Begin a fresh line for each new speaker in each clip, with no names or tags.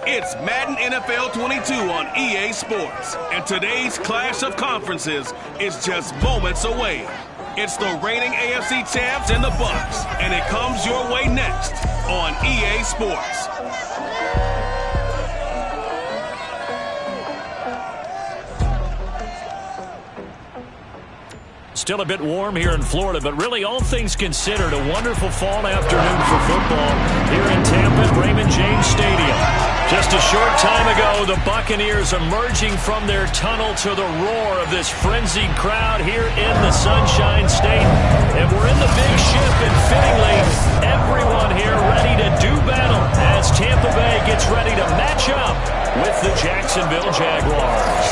It's Madden NFL 22 on EA Sports, and today's clash of conferences is just moments away. It's the reigning AFC champs and the Bucs, and it comes your way next on EA Sports.
Still a bit warm here in Florida, but really all things considered, a wonderful fall afternoon for football here in Tampa at Raymond James Stadium. Just a short time ago, the Buccaneers emerging from their tunnel to the roar of this frenzied crowd here in the Sunshine State. And we're in the big ship, and fittingly, everyone here ready to do battle as Tampa Bay gets ready to match up with the Jacksonville Jaguars.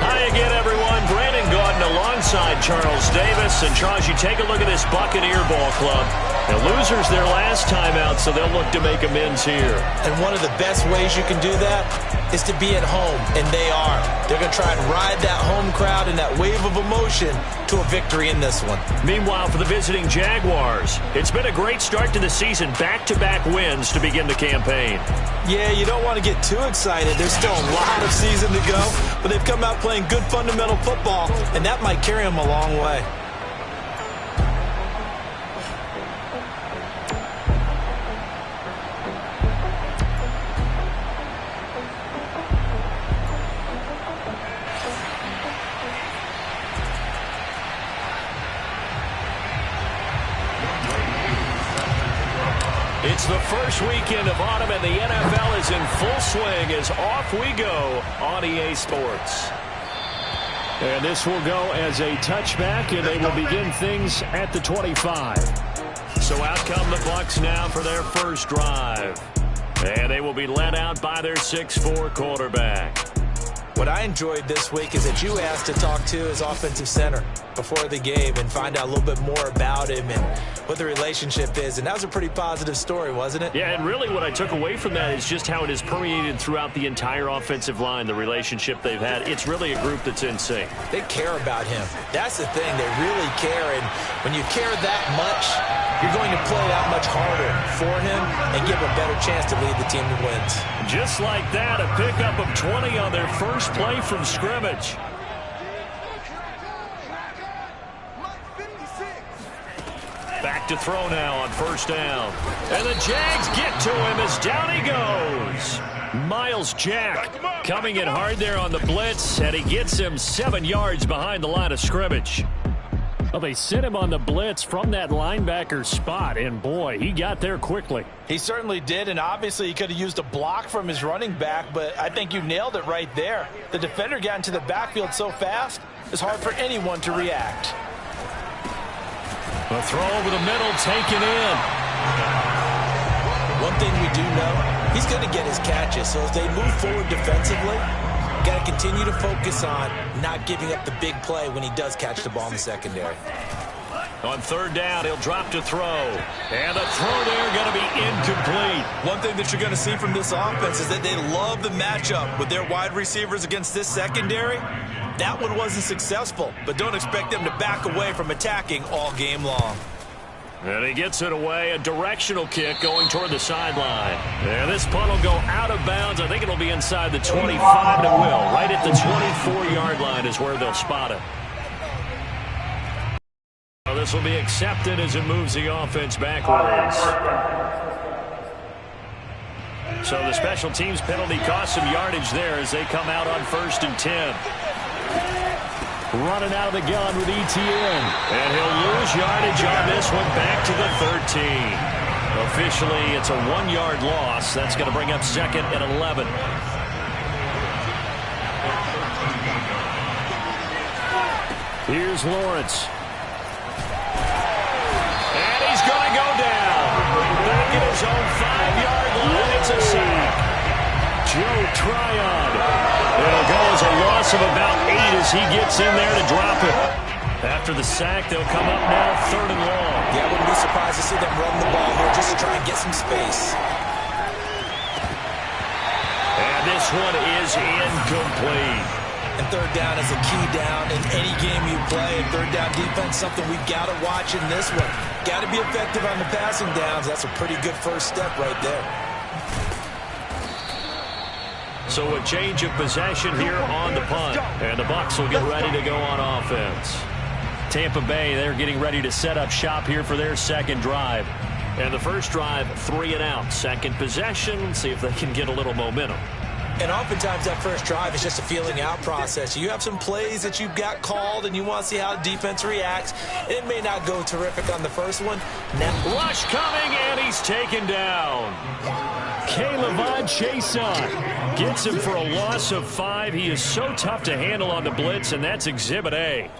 Hi again, everyone. Alongside Charles Davis. And Charles, you take a look at this Buccaneer ball club. The losers their last time out, so they'll look to make amends here.
And one of the best ways you can do that is to be at home, and they are. They're going to try and ride that home crowd and that wave of emotion to a victory in this one.
Meanwhile, for the visiting Jaguars, it's been a great start to the season. Back-to-back wins to begin the campaign.
Yeah, you don't want to get too excited. There's still a lot of season to go, but they've come out playing good fundamental football, and that might carry them a long way.
It's the first weekend of autumn, and the NFL is in full swing as off we go on EA Sports. And this will go as a touchback, and they will begin things at the 25. So out come the Bucs now for their first drive. And they will be led out by their 6'4" quarterback.
What I enjoyed this week is that you asked to talk to his offensive center before the game and find out a little bit more about him and what the relationship is. And that was a pretty positive story, wasn't it?
Yeah, and really what I took away from that is just how it is permeated throughout the entire offensive line, the relationship they've had. It's really a group that's in sync.
They care about him. That's the thing. They really care. And when you care that much, you're going to play that much harder for him and give a better chance to lead the team to wins.
Just like that, a pickup of 20 on their first play from scrimmage. Back to throw now on first down. And the Jags get to him as down he goes. Miles Jack coming in hard there on the blitz, and he gets him 7 yards behind the line of scrimmage. Well, they sent him on the blitz from that linebacker spot, and boy, he got there quickly.
He certainly did, and obviously he could have used a block from his running back, but I think you nailed it right there. The defender got into the backfield so fast, it's hard for anyone to react.
A throw over the middle, taken in.
One thing we do know, he's going to get his catches, so as they move forward defensively, got to continue to focus on not giving up the big play when he does catch the ball in the secondary.
On third down, he'll drop to throw. And the throw there going to be incomplete.
One thing that you're going to see from this offense is that they love the matchup with their wide receivers against this secondary. That one wasn't successful, but don't expect them to back away from attacking all game long.
And he gets it away, a directional kick going toward the sideline. And this punt will go out of bounds. I think it'll be inside the 25, and it will. Right at the 24-yard line is where they'll spot it. Well, this will be accepted as it moves the offense backwards. So the special teams penalty cost some yardage there as they come out on 1st and 10. Running out of the gun with ETN. And he'll lose yardage on this one back to the 13. Officially, it's a 1-yard loss. That's going to bring up 2nd and 11. Here's Lawrence. And he's going to go down. Back at his own 5-yard line. It's a sack. Joe Tryon. It'll go as a loss of about 8 as he gets in there to drop it. After the sack, they'll come up now 3rd and long.
Yeah, I wouldn't be surprised to see them run the ball here just to try and get some space.
And this one is incomplete.
And third down is a key down in any game you play. And third down defense, something we've got to watch in this one. Got to be effective on the passing downs. That's a pretty good first step right there.
So a change of possession here on the punt. And the Bucs will get ready to go on offense. Tampa Bay, they're getting ready to set up shop here for their second drive. And the first drive, 3 and out. Second possession, see if they can get a little momentum.
And oftentimes that first drive is just a feeling out process. You have some plays that you've got called and you want to see how the defense reacts. It may not go terrific on the first one. Now,
rush coming, and he's taken down. K'Lavon Chaisson gets him for a loss of 5. He is so tough to handle on the blitz, and that's Exhibit A.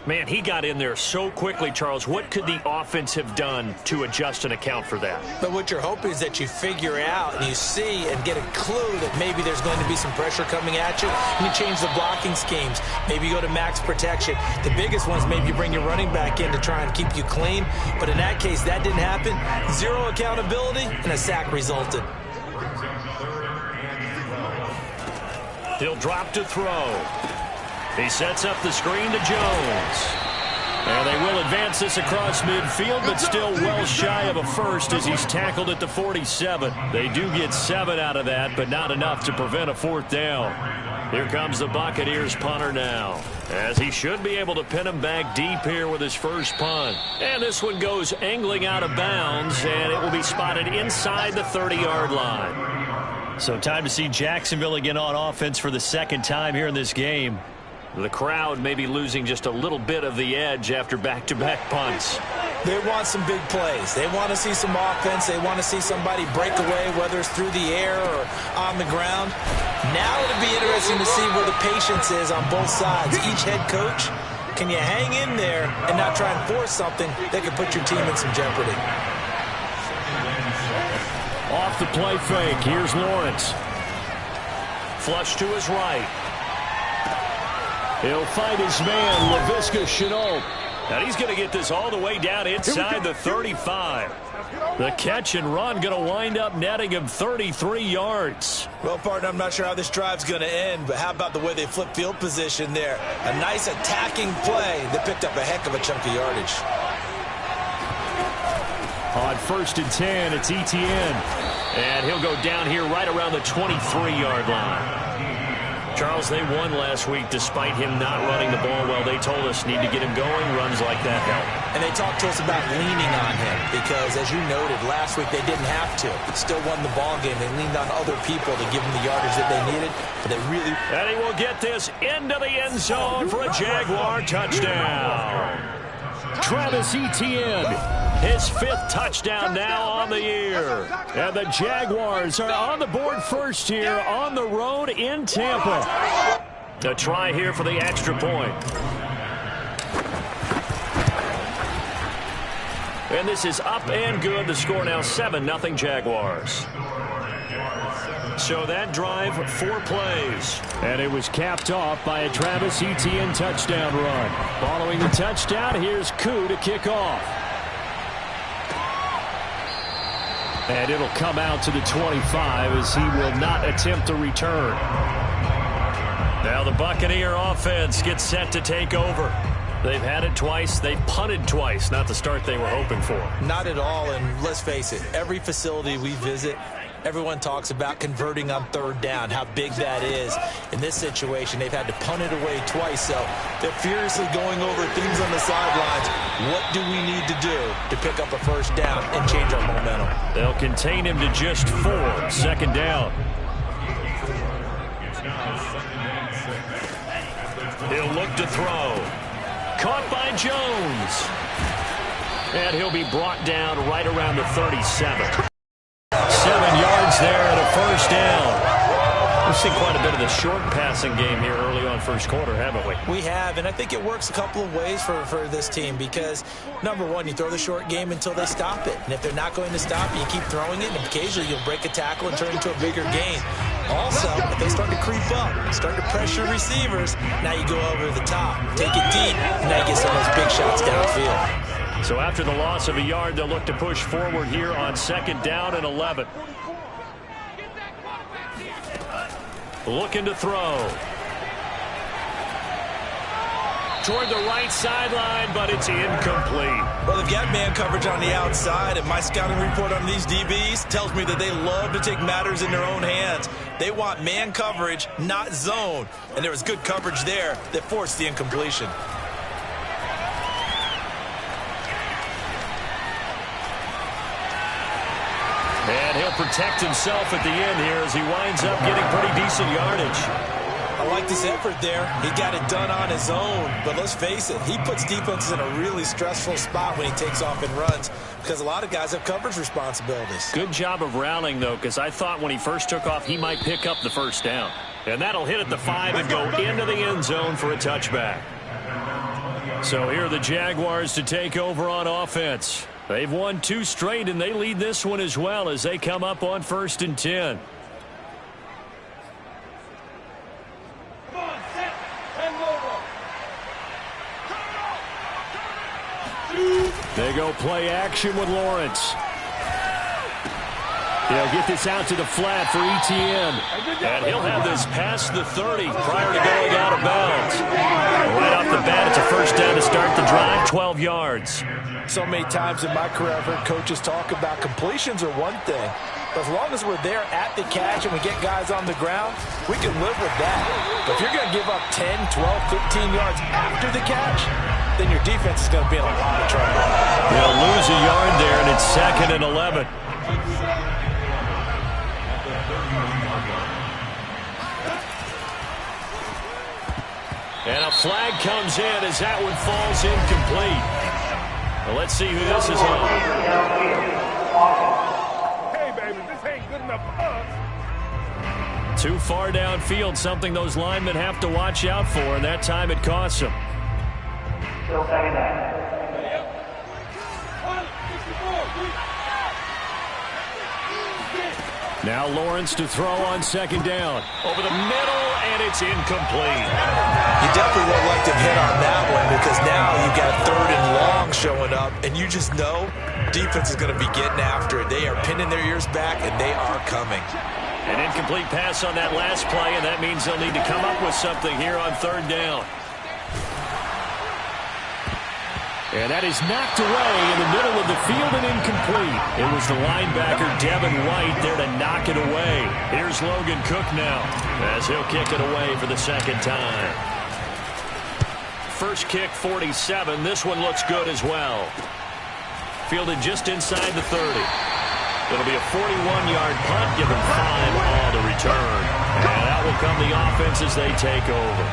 Man, he got in there so quickly, Charles. What could the offense have done to adjust and account for that?
But what you're hoping is that you figure out and you see and get a clue that maybe there's going to be some pressure coming at you, and you change the blocking schemes. Maybe you go to max protection. The biggest one is maybe you bring your running back in to try and keep you clean. But in that case, that didn't happen. 0 accountability, and a sack resulted.
He'll drop to throw. He sets up the screen to Jones. And they will advance this across midfield, but still well shy of a first as he's tackled at the 47. They do get 7 out of that, but not enough to prevent a 4th down. Here comes the Buccaneers punter now, as he should be able to pin him back deep here with his first punt. And this one goes angling out of bounds, and it will be spotted inside the 30-yard line. So time to see Jacksonville again on offense for the second time here in this game. The crowd may be losing just a little bit of the edge after back-to-back punts.
They want some big plays. They want to see some offense. They want to see somebody break away, whether it's through the air or on the ground. Now it'll be interesting to see where the patience is on both sides. Each head coach, can you hang in there and not try and force something that could put your team in some jeopardy?
Off the play fake, here's Lawrence. Flush to his right. He'll find his man, Laviska Shenault. And he's going to get this all the way down inside the 35. The catch and run going to wind up netting him 33 yards.
Well, partner, I'm not sure how this drive's going to end, but how about the way they flip field position there? A nice attacking play that picked up a heck of a chunk of yardage.
On 1st and 10, it's Etienne. And he'll go down here right around the 23-yard line. Charles, they won last week despite him not running the ball well. They told us need to get him going. Runs like that help.
And they talked to us about leaning on him because, as you noted, last week they didn't have to. Still won the ball game. They leaned on other people to give them the yardage that they needed. But they really...
And he will get this into the end zone for a Jaguar touchdown. Travis Etienne, his 5th touchdown now on the year. And the Jaguars are on the board first here on the road in Tampa. A try here for the extra point. And this is up and good. The score now 7-0 Jaguars. So that drive, 4 plays. And it was capped off by a Travis Etienne touchdown run. Following the touchdown, here's Koo to kick off. And it'll come out to the 25 as he will not attempt to return. Now the Buccaneer offense gets set to take over. They've had it twice. They've punted twice. Not the start they were hoping for.
Not at all, and let's face it, every facility we visit, everyone talks about converting on 3rd down, how big that is. In this situation, they've had to punt it away twice, so they're furiously going over things on the sidelines. What do we need to do to pick up a 1st down and change our momentum?
They'll contain him to just 4. 2nd down. He'll look to throw. Caught by Jones. And he'll be brought down right around the 37. 7 yards there and a 1st down. We've seen quite a bit of the short passing game here early on 1st quarter, haven't we?
We have, and I think it works a couple of ways for this team because, number one, you throw the short game until they stop it. And if they're not going to stop it, you keep throwing it, and occasionally you'll break a tackle and turn it into a bigger gain. Also, if they start to creep up, start to pressure receivers, now you go over the top, take it deep, and now you get some of those big shots downfield.
So after the loss of a yard, they'll look to push forward here on 2nd down and 11. Looking to throw. toward the right sideline, but it's incomplete.
Well, they've got man coverage on the outside, and my scouting report on these DBs tells me that they love to take matters in their own hands. They want man coverage, not zone. And there was good coverage there that forced the incompletion.
And he'll protect himself at the end here as he winds up getting pretty decent yardage.
I like this effort there. He got it done on his own. But let's face it, he puts defenses in a really stressful spot when he takes off and runs because a lot of guys have coverage responsibilities.
Good job of rallying, though, because I thought when he first took off, he might pick up the first down. And that'll hit at the 5 and go into the end zone for a touchback. So here are the Jaguars to take over on offense. They've won 2 straight, and they lead this one as well as they come up on 1st and 10. They go play action with Lawrence. He'll get this out to the flat for Etienne. And he'll have this past the 30 prior to going out of bounds. Right off the bat, it's a first down to start the drive, 12 yards.
So many times in my career, I've heard coaches talk about completions are one thing. But as long as we're there at the catch and we get guys on the ground, we can live with that. But if you're going to give up 10, 12, 15 yards after the catch, then your defense is going to be in a lot of trouble.
They'll lose a yard there, and it's 2nd and 11. And a flag comes in as that one falls incomplete. Well, let's see who this is on.
Hey, baby, this ain't good enough for us.
Too far downfield, something those linemen have to watch out for, and that time it costs them.
Still second down.
Now Lawrence to throw on 2nd down. Over the middle, and it's incomplete.
You definitely would like to hit on that one because now you've got 3rd and long showing up, and you just know defense is going to be getting after it. They are pinning their ears back, and they are coming.
An incomplete pass on that last play, and that means they'll need to come up with something here on 3rd down. And that is knocked away in the middle of the field and incomplete. It was the linebacker, Devin White, there to knock it away. Here's Logan Cook now as he'll kick it away for the 2nd time. First kick, 47. This one looks good as well. Fielded just inside the 30. It'll be a 41-yard punt, give him 5 all to return. And that will come the offense as they take over.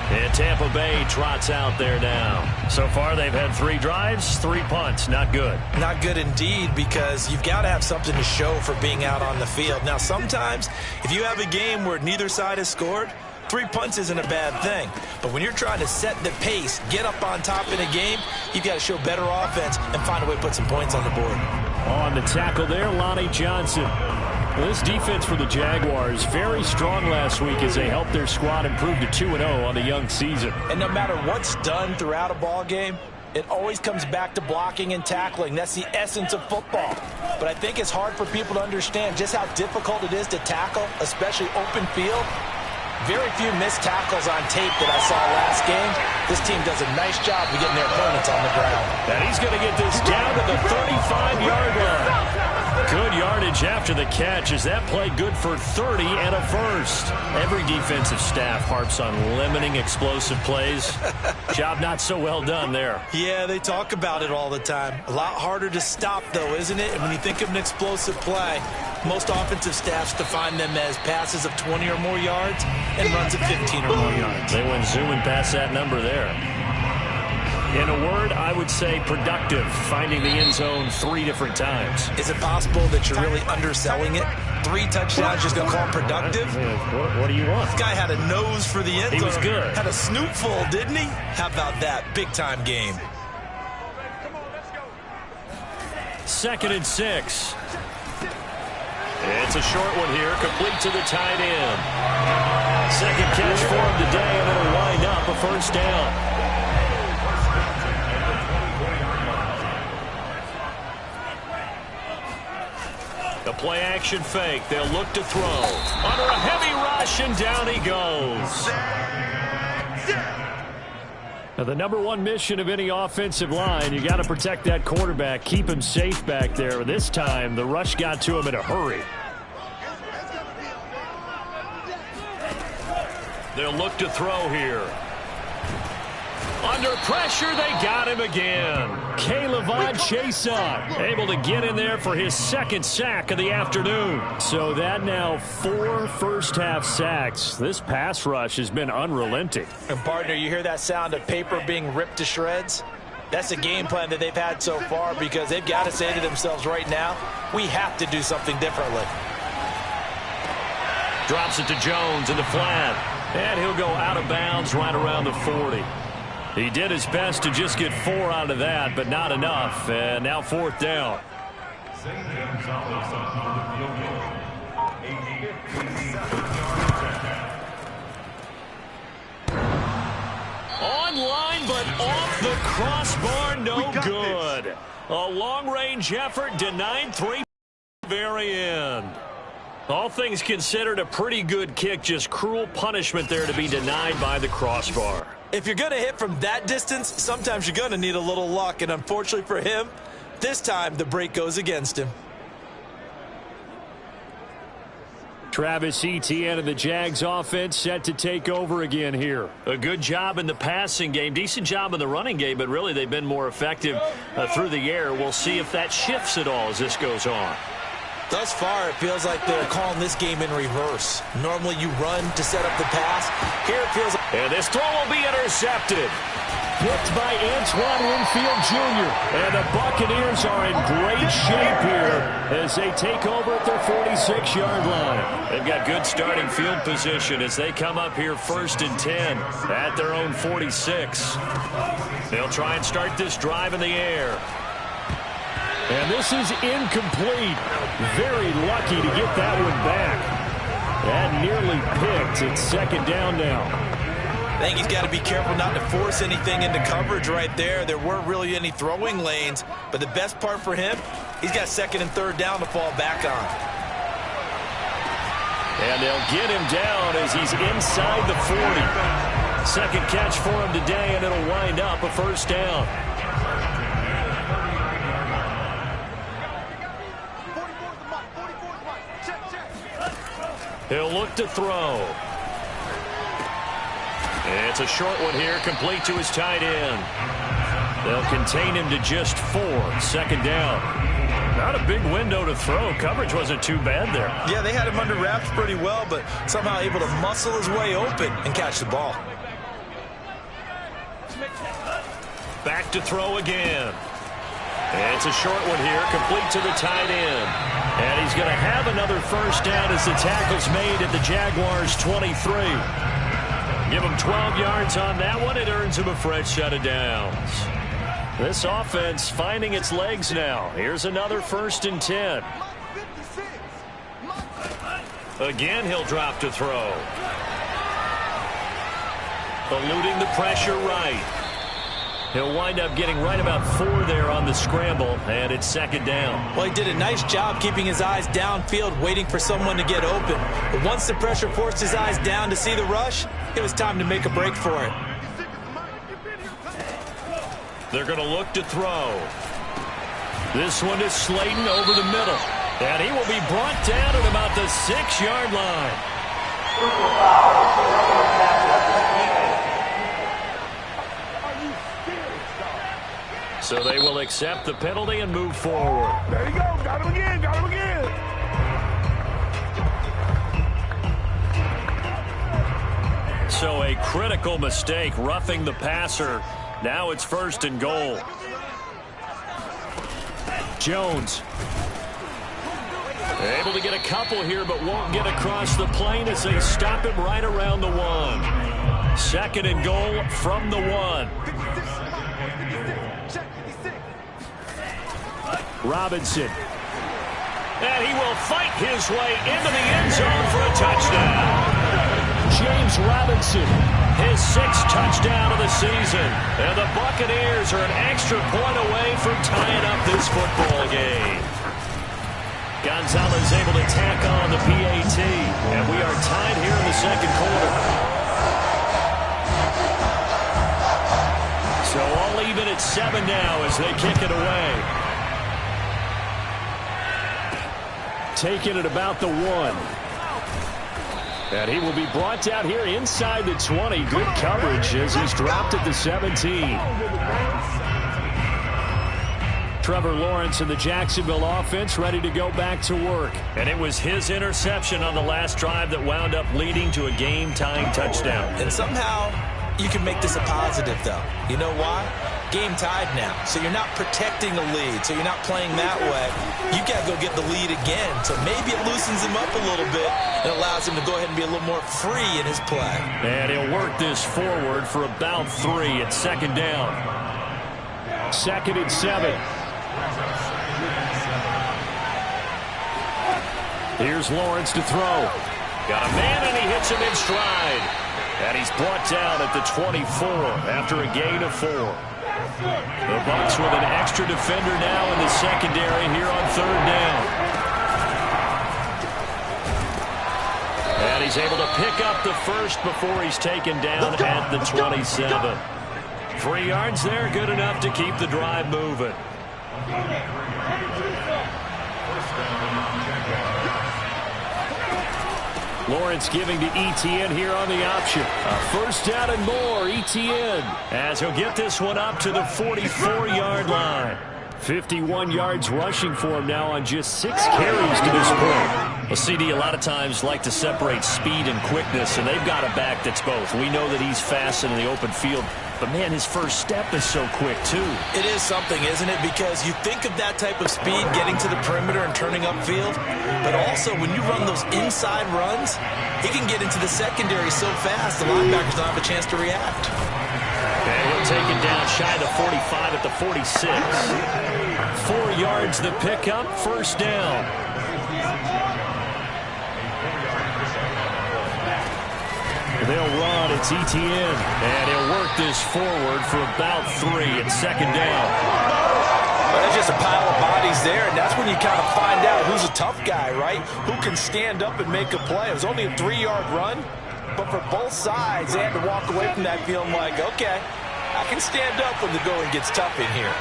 And Tampa Bay trots out there now. So far, they've had 3 drives, 3 punts. Not good.
Not good indeed, because you've got to have something to show for being out on the field. Now, sometimes, if you have a game where neither side has scored, 3 punts isn't a bad thing. But when you're trying to set the pace, get up on top in a game, you've got to show better offense and find a way to put some points on the board.
On the tackle there, Lonnie Johnson. Well, this defense for the Jaguars, very strong last week as they helped their squad improve to 2-0 on the young season.
And no matter what's done throughout a ball game, it always comes back to blocking and tackling. That's the essence of football. But I think it's hard for people to understand just how difficult it is to tackle, especially open field. Very few missed tackles on tape that I saw last game. This team does a nice job of getting their opponents on the ground.
And he's going to get this down to the 35-yard line. Good yardage after the catch. Is that play good for 30 and a first? Every defensive staff harps on limiting explosive plays. Job not so well done there.
Yeah, they talk about it all the time. A lot harder to stop, though, isn't it? And when you think of an explosive play, most offensive staffs define them as passes of 20 or more yards and runs of 15 or more yards.
They went zooming past that number there. In a word, I would say productive, finding the end zone 3 different times.
Is it possible that you're really underselling it? 3 touchdowns, just going to call him productive?
What do you want?
This guy had a nose for the end zone.
He was good.
Had a snoot full, didn't he? How about that? Big-time game.
2nd and 6. It's a short one here, complete to the tight end. Second catch for him today, and it'll wind up a first down. The play-action fake. They'll look to throw. Under a heavy rush, and down he goes. Now, the number one mission of any offensive line, you got to protect that quarterback, keep him safe back there. This time, the rush got to him in a hurry. They'll look to throw here. Under pressure, they got him again. K'Lavon Chaisson able to get in there for his second sack of the afternoon. So that now 4 first-half sacks. This pass rush has been unrelenting.
And partner, you hear that sound of paper being ripped to shreds? That's the game plan that they've had so far, because they've got to say to themselves right now, we have to do something differently.
Drops it to Jones in the flat. And he'll go out of bounds right around the 40. He did his best to just get 4 out of that, but not enough. And now 4th down. Online, but off the crossbar, no good. A long-range effort denied 3 very end. All things considered, a pretty good kick, just cruel punishment there to be denied by the crossbar.
If you're going to hit from that distance, sometimes you're going to need a little luck, and unfortunately for him, this time the break goes against him.
Travis Etienne and the Jags offense set to take over again here. A good job in the passing game, decent job in the running game, but really they've been more effective through the air. We'll see if that shifts at all as this goes on.
Thus far, it feels like they're calling this game in reverse. Normally you run to set up the pass. Here it feels like...
And this throw will be intercepted. Picked by Antoine Winfield Jr. And the Buccaneers are in great shape here as they take over at their 46-yard line. They've got good starting field position as they come up here 1st and 10 at their own 46. They'll try and start this drive in the air. And this is incomplete. Very lucky to get that one back. That nearly picked. It's 2nd down now.
I think he's got to be careful not to force anything into coverage right there. There weren't really any throwing lanes, but the best part for him, he's got 2nd and 3rd down to fall back on.
And they'll get him down as he's inside the 40. Second catch for him today, and it'll wind up a 1st down. He'll look to throw. It's a short one here, complete to his tight end. They'll contain him to just 4, 2nd down. Not a big window to throw. Coverage wasn't too bad there.
Yeah, they had him under wraps pretty well, but somehow able to muscle his way open and catch the ball.
Back to throw again. It's a short one here, complete to the tight end. And he's going to have another 1st down as the tackle's made at the Jaguars' 23. Give him 12 yards on that one. It earns him a fresh set of downs. This offense finding its legs now. Here's another 1st and 10. Again, he'll drop to throw. Eluding the pressure right. He'll wind up getting right about 4 there on the scramble, and it's 2nd down.
Well, he did a nice job keeping his eyes downfield, waiting for someone to get open. But once the pressure forced his eyes down to see the rush, it was time to make a break for it.
They're going to look to throw. This one is Slayton over the middle. And he will be brought down at about the 6-yard line. So they will accept the penalty and move forward.
There you go. Got him again. Got him again.
So a critical mistake, roughing the passer. Now it's 1st and goal. Jones. Able to get a couple here, but won't get across the plane as they stop him right around the 1. 2nd and goal from the 1. Robinson. And he will fight his way into the end zone for a touchdown. James Robinson, his 6th touchdown of the season. And the Buccaneers are an extra point away from tying up this football game. Gonzalez able to tack on the PAT. And we are tied here in the 2nd quarter. even at 7 now as they kick it away. Taking it about the 1. And he will be brought down here inside the 20. Good coverage as he's dropped at the 17. Trevor Lawrence and the Jacksonville offense ready to go back to work. And it was his interception on the last drive that wound up leading to a game-tying touchdown.
And somehow you can make this a positive, though. You know why? Game tied now, so you're not protecting a lead, so you're not playing that way. You've got to go get the lead again, so maybe it loosens him up a little bit and allows him to go ahead and be a little more free in his play.
And he'll work this forward for about 3 at 2nd down. 2nd and 7. Here's Lawrence to throw. Got a man, and he hits him in stride. And he's brought down at the 24 after a gain of 4. The Bucs with an extra defender now in the secondary here on 3rd down. And he's able to pick up the first before he's taken down at the 27. 3 yards there, good enough to keep the drive moving. Lawrence giving to Etienne here on the option. A 1st down and more, Etienne, as he'll get this one up to the 44-yard line. 51 yards rushing for him now on just 6 carries to this point. Well, CD a lot of times like to separate speed and quickness, and they've got a back that's both. We know that he's fast in the open field, but, man, his first step is so quick, too.
It is something, isn't it? Because you think of that type of speed getting to the perimeter and turning upfield, but also when you run those inside runs, he can get into the secondary so fast the linebackers don't have a chance to react.
And we'll take it down shy of the 45 at the 46. 4 yards the pickup, 1st down. They'll run. It's Etienne. And he'll work this forward for about 3 at 2nd down.
Well, there's just a pile of bodies there, and that's when you kind of find out who's a tough guy, right? Who can stand up and make a play. It was only a 3-yard run, but for both sides, they had to walk away from that feeling like, okay, I can stand up when the going gets tough in here.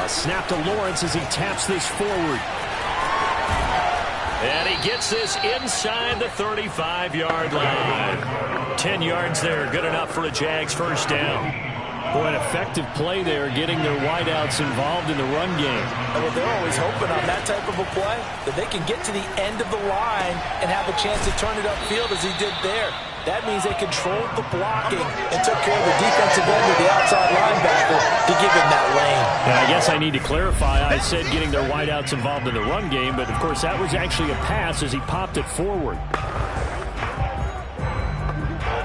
A snap to Lawrence as he taps this forward. And he gets this inside the 35-yard line. 10 yards there, good enough for a Jags 1st down. Boy, an effective play there, getting their wideouts involved in the run game.
Well, they're always hoping on that type of a play that they can get to the end of the line and have a chance to turn it upfield as he did there. That means they controlled the blocking and took care of the defensive end of the outside linebacker to give him that lane.
Yeah, I guess I need to clarify. I said getting their wideouts involved in the run game, but, of course, that was actually a pass as he popped it forward.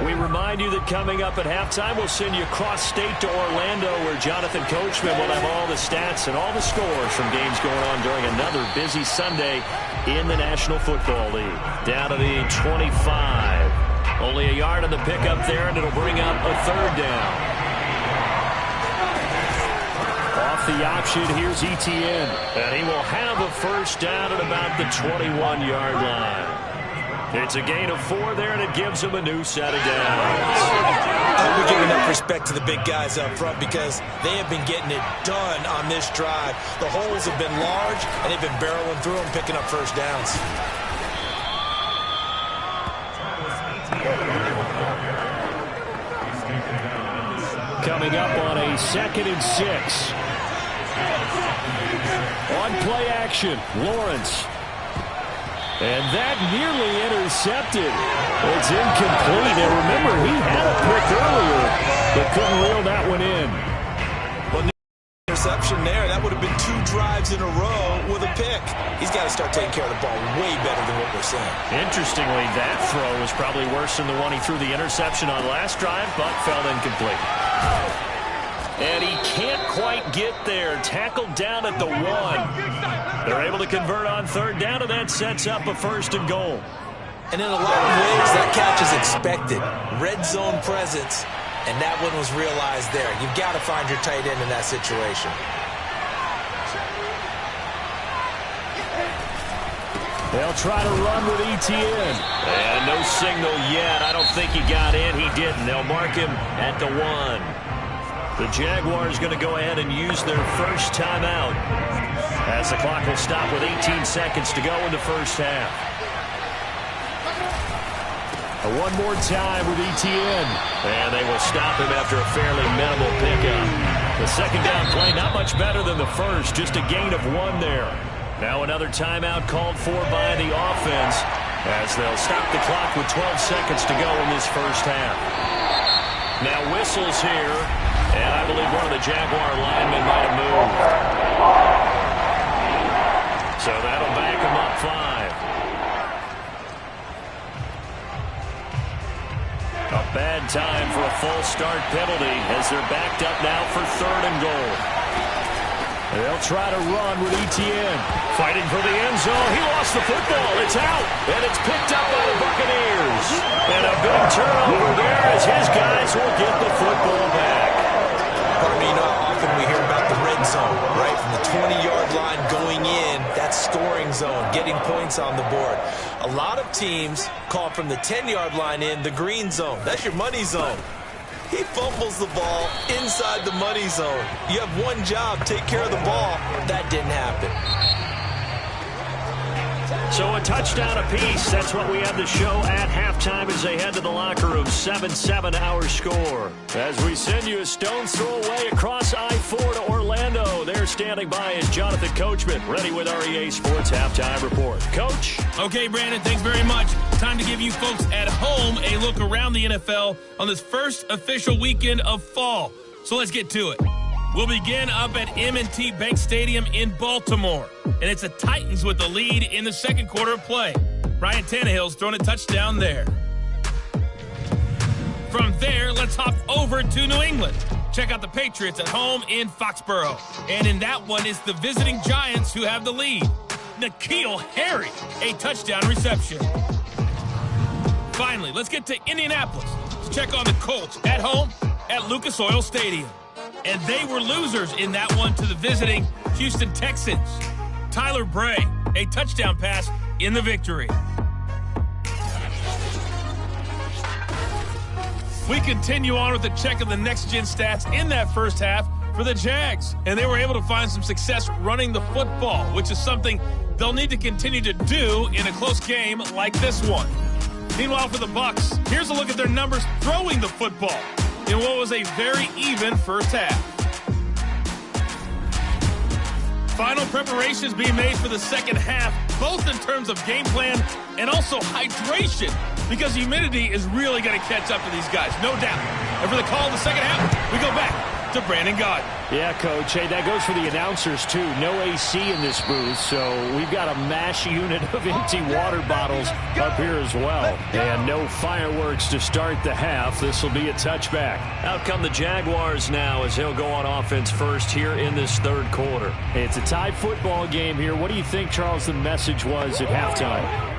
We remind you that coming up at halftime, we'll send you cross-state to Orlando, where Jonathan Coachman will have all the stats and all the scores from games going on during another busy Sunday in the National Football League. Down to the 25. Only a yard on the pickup there, and it'll bring up a 3rd down. Off the option, here's Etienne. And he will have a 1st down at about the 21-yard line. It's a gain of 4 there, and it gives him a new set of downs.
We're giving up respect to the big guys up front because they have been getting it done on this drive. The holes have been large, and they've been barreling through them, picking up 1st downs.
Coming up on a 2nd and 6. On play action, Lawrence. And that nearly intercepted. It's incomplete. And remember, he had a pick earlier, but couldn't reel that one in.
Well, interception there. That would have been 2 drives in a row with a pick. He's got to start taking care of the ball way better than what we're seeing.
Interestingly, that throw was probably worse than the one he threw the interception on last drive, but fell incomplete. And he can't quite get there. Tackled down at the 1. They're able to convert on 3rd down, and that sets up a 1st and goal.
And in a lot of ways, that catch is expected. Red zone presence, and that one was realized there. You've got to find your tight end in that situation.
They'll try to run with ETN. And no signal yet. I don't think he got in. He didn't. They'll mark him at the 1. The Jaguars going to go ahead and use their first timeout as the clock will stop with 18 seconds to go in the first half. One more time with ETN. And they will stop him after a fairly minimal pickup. The second down play not much better than the first. Just a gain of 1 there. Now another timeout called for by the offense as they'll stop the clock with 12 seconds to go in this first half. Now whistles here, and I believe one of the Jaguar linemen might have moved. So that'll back him up 5. A bad time for a false start penalty as they're backed up now for 3rd and goal. They'll try to run with ETN. Fighting for the end zone. He lost the football. It's out. And it's picked up by the Buccaneers. And a big turnover there as his guys will get the football back.
Pardon me, you know how often we hear about the red zone, right? From the 20-yard line going in, that's scoring zone, getting points on the board. A lot of teams call from the 10-yard line in the green zone. That's your money zone. He fumbles the ball inside the money zone. You have one job, take care of the ball. That didn't happen.
So a touchdown apiece. That's what we have to show at halftime as they head to the locker room. 7-7 our score. As we send you a stone's throw away across I-4 to Orlando. There standing by is Jonathan Coachman, ready with our EA Sports Halftime Report. Coach?
Okay, Brandon, thanks very much. Time to give you folks at home a look around the NFL on this first official weekend of fall. So let's get to it. We'll begin up at M&T Bank Stadium in Baltimore. And it's the Titans with the lead in the second quarter of play. Ryan Tannehill's thrown a touchdown there. From there, let's hop over to New England. Check out the Patriots at home in Foxborough. And in that one, it's the visiting Giants who have the lead. N'Keal Harry, a touchdown reception. Finally, let's get to Indianapolis. Let's check on the Colts at home at Lucas Oil Stadium. And they were losers in that one to the visiting Houston Texans. Tyler Bray, a touchdown pass in the victory. We continue on with a check of the next-gen stats in that first half for the Jags. And they were able to find some success running the football, which is something they'll need to continue to do in a close game like this one. Meanwhile, for the Bucs, here's a look at their numbers throwing the football in what was a very even first half. Final preparations being made for the second half, both in terms of game plan and also hydration, because humidity is really going to catch up to these guys, no doubt. And for the call in the second half, we go back to Brandon Gaudin.
Yeah, Coach. Hey, that goes for the announcers, too. No AC in this booth, so we've got a mash unit of empty water bottles up here as well. And no fireworks to start the half. This will be a touchback. Out come the Jaguars now as they'll go on offense first here in this third quarter. It's a tie football game here. What do you think, Charles, the message was at halftime?